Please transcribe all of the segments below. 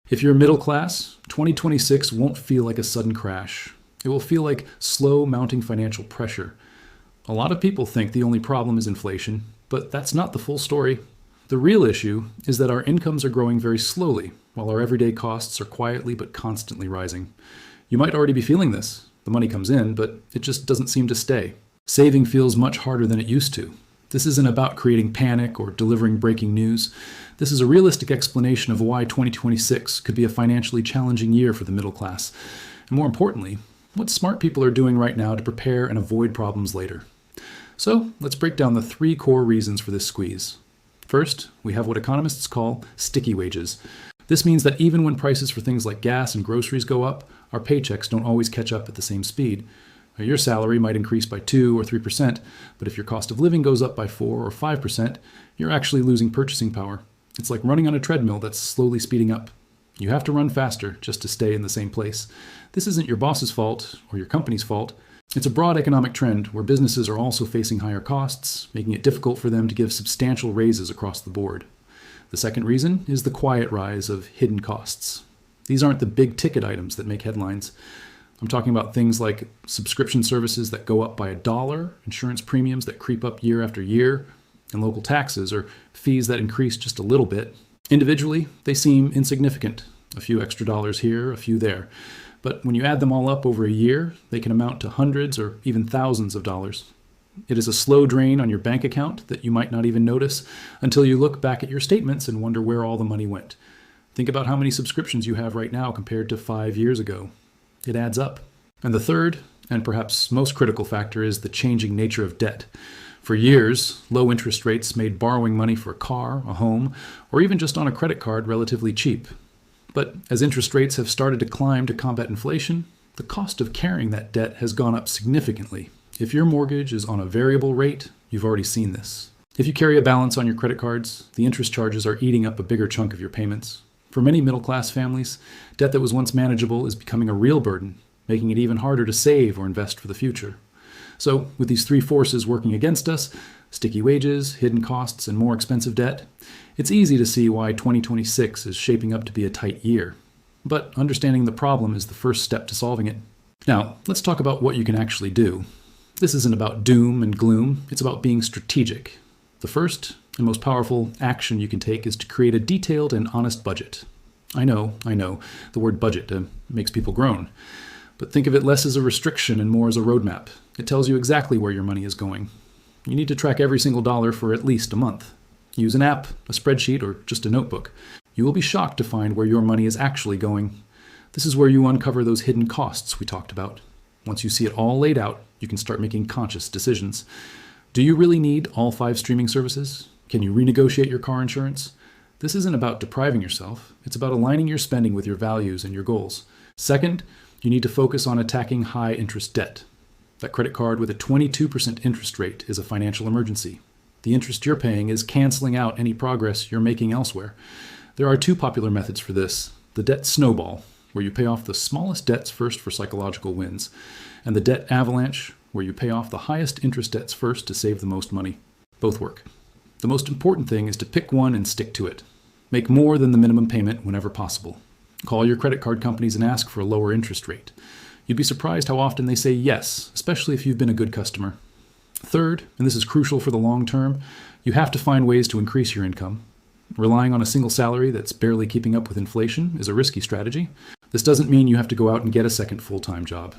If you're middle class, 2026 won't feel like a sudden crash. It will feel like slow mounting financial pressure. A lot of people think the only problem is inflation, but that's not the full story. The real issue is that our incomes are growing very slowly, while our everyday costs are quietly but constantly rising. You might already be feeling this. The money comes in, but it just doesn't seem to stay. Saving feels much harder than it used to. This isn't about creating panic or delivering breaking news. This is a realistic explanation of why 2026 could be a financially challenging year for the middle class. And more importantly, what smart people are doing right now to prepare and avoid problems later. So let's break down the 3 core reasons for this squeeze. First, we have what economists call sticky wages. This means that even when prices for things like gas and groceries go up, our paychecks don't always catch up at the same speed. Your salary might increase by 2 or 3%, but if your cost of living goes up by 4 or 5%, you're actually losing purchasing power. It's like running on a treadmill that's slowly speeding up. You have to run faster just to stay in the same place. This isn't your boss's fault or your company's fault. It's a broad economic trend where businesses are also facing higher costs, making it difficult for them to give substantial raises across the board. The second reason is the quiet rise of hidden costs. These aren't the big ticket items that make headlines. I'm talking about things like subscription services that go up by $1, insurance premiums that creep up year after year, and local taxes or fees that increase just a little bit. Individually, they seem insignificant. A few extra dollars here, a few there. But when you add them all up over a year, they can amount to hundreds or even thousands of dollars. It is a slow drain on your bank account that you might not even notice until you look back at your statements and wonder where all the money went. Think about how many subscriptions you have right now compared to 5 years ago. It adds up. And the third, and perhaps most critical factor, is the changing nature of debt. For years, low interest rates made borrowing money for a car, a home, or even just on a credit card relatively cheap. But as interest rates have started to climb to combat inflation, the cost of carrying that debt has gone up significantly. If your mortgage is on a variable rate, you've already seen this. If you carry a balance on your credit cards, the interest charges are eating up a bigger chunk of your payments. For many middle-class families, debt that was once manageable is becoming a real burden, making it even harder to save or invest for the future. So, with these 3 forces working against us, sticky wages, hidden costs, and more expensive debt, it's easy to see why 2026 is shaping up to be a tight year. But understanding the problem is the first step to solving it. Now, let's talk about what you can actually do. This isn't about doom and gloom, it's about being strategic. The first and most powerful action you can take is to create a detailed and honest budget. I know, the word budget makes people groan. But think of it less as a restriction and more as a roadmap. It tells you exactly where your money is going. You need to track every single dollar for at least a month. Use an app, a spreadsheet, or just a notebook. You will be shocked to find where your money is actually going. This is where you uncover those hidden costs we talked about. Once you see it all laid out, you can start making conscious decisions. Do you really need all 5 streaming services? Can you renegotiate your car insurance? This isn't about depriving yourself. It's about aligning your spending with your values and your goals. Second, you need to focus on attacking high-interest debt. That credit card with a 22% interest rate is a financial emergency. The interest you're paying is canceling out any progress you're making elsewhere. There are 2 popular methods for this. The debt snowball, where you pay off the smallest debts first for psychological wins, and the debt avalanche, where you pay off the highest interest debts first to save the most money. Both work. The most important thing is to pick one and stick to it. Make more than the minimum payment whenever possible. Call your credit card companies and ask for a lower interest rate. You'd be surprised how often they say yes, especially if you've been a good customer. Third, and this is crucial for the long term, you have to find ways to increase your income. Relying on a single salary that's barely keeping up with inflation is a risky strategy. This doesn't mean you have to go out and get a second full-time job.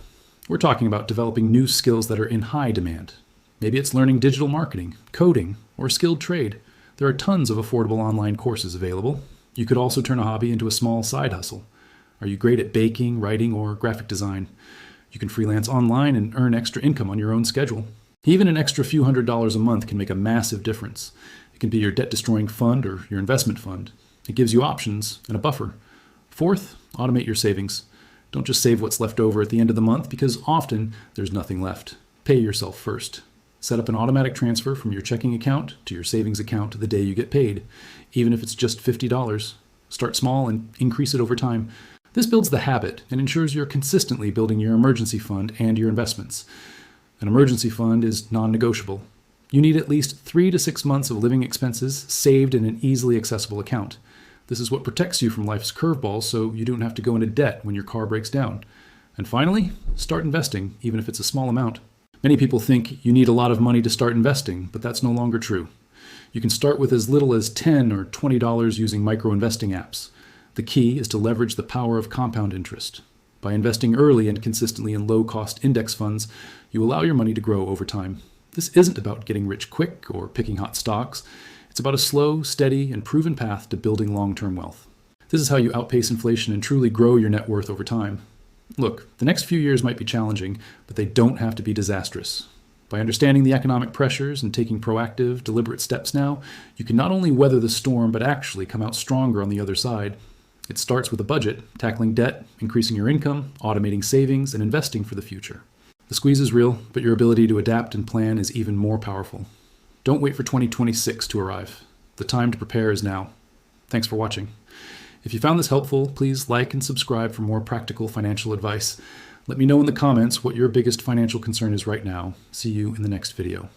We're talking about developing new skills that are in high demand. Maybe it's learning digital marketing, coding, or a skilled trade. There are tons of affordable online courses available. You could also turn a hobby into a small side hustle. Are you great at baking, writing, or graphic design? You can freelance online and earn extra income on your own schedule. Even an extra few $100s a month can make a massive difference. It can be your debt-destroying fund or your investment fund. It gives you options and a buffer. Fourth, automate your savings. Don't just save what's left over at the end of the month because often there's nothing left. Pay yourself first. Set up an automatic transfer from your checking account to your savings account the day you get paid, even if it's just $50. Start small and increase it over time. This builds the habit and ensures you're consistently building your emergency fund and your investments. An emergency fund is non-negotiable. You need at least 3 to 6 months of living expenses saved in an easily accessible account. This is what protects you from life's curveballs so you don't have to go into debt when your car breaks down. And finally, start investing, even if it's a small amount. Many people think you need a lot of money to start investing, but that's no longer true. You can start with as little as $10 or $20 using micro-investing apps. The key is to leverage the power of compound interest. By investing early and consistently in low-cost index funds, you allow your money to grow over time. This isn't about getting rich quick or picking hot stocks. It's about a slow, steady, and proven path to building long-term wealth. This is how you outpace inflation and truly grow your net worth over time. Look, the next few years might be challenging, but they don't have to be disastrous. By understanding the economic pressures and taking proactive, deliberate steps now, you can not only weather the storm, but actually come out stronger on the other side. It starts with a budget, tackling debt, increasing your income, automating savings, and investing for the future. The squeeze is real, but your ability to adapt and plan is even more powerful. Don't wait for 2026 to arrive. The time to prepare is now. Thanks for watching. If you found this helpful, please like and subscribe for more practical financial advice. Let me know in the comments what your biggest financial concern is right now. See you in the next video.